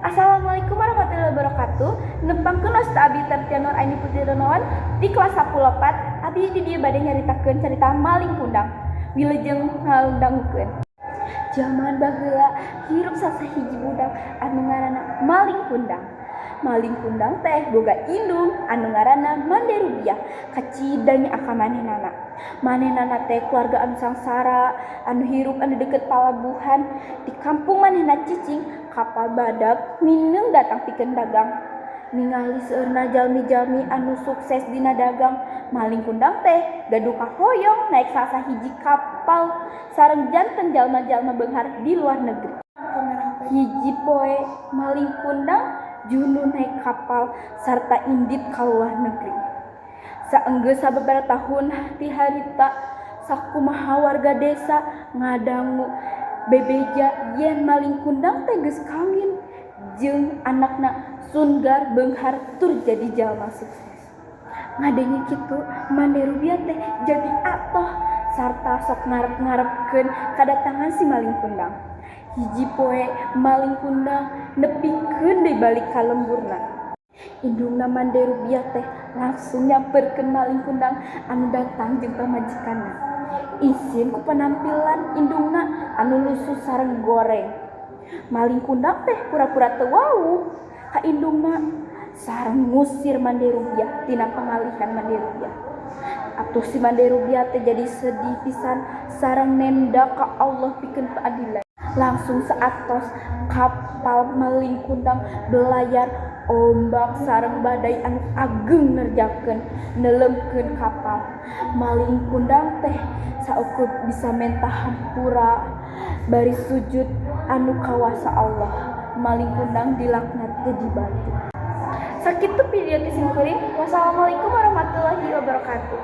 Assalamualaikum warahmatullahi wabarakatuh. Nempangkeun Asta Abi Tertianur Aini Putri Donoan di kelas 10 Abi di dieu bade nyaritakeun cerita Maling Kundang. Wilujeng ngalungdangukeun. Zaman baheula hirup sasahiji budak anu ngaranna Maling Kundang. Maling Kundang teh boga indung anu ngaranna Mande Rubiah. Kacidanya aka manehna. Manehna teh keluarga anu sangsara, anu hirup anu deket palabuhan. Di kampung manehna cicing kapal badak mineng datang pikeun dagang. Ningali seueurna jalmi-jalmi anu sukses dina dagang, Maling Kundang teh gaduh kahoyong naik sasahiji kapal sareng janten jalma-jalma beunghar di luar negeri. Hiji poe Maling Kundang junu naik kapal sarta indit ka luar negeri. Saenggeus sababaraha tahun ti harita sakumaha warga desa ngadangu bebeja yen Maling Kundang teh geus kawin jeung anakna Sunggar beunghar tur jadi jalma sukses. Ngadenge kitu Mande Rubiah teh jadi atoh sarta sok ngarep-ngarepkeun kadatangan si Maling Kundang. Hiji poe Maling Kundang nepikeun deui balik ka lemburna. Indungna Mande Rubiah teh langsung nyamperkeun Maling Kundang anu datang jeung pamajikanna. Isin ku penampilan indungna anu lusuh sareng goreng. Maling Kundang teh pura-pura teu wau ka indungna sareng ngusir Mande Rubiah tina pangalihan Mande Rubiah. Atuh si Mande Rubiah teh jadi sedih pisan sareng nenda ka Allah pikeun keadilan. Langsung saatos kapal Maling Kundang belayar, ombak sareng badai anu ageng nerjakeun neuleumpkeun kapal. Maling Kundang teh saukur bisa menta hampura bari sujud anu kawasa Allah. Maling Kundang dilaknat jadi batu. Sakitu video ti simkuring. Wassalamualaikum warahmatullahi wabarakatuh.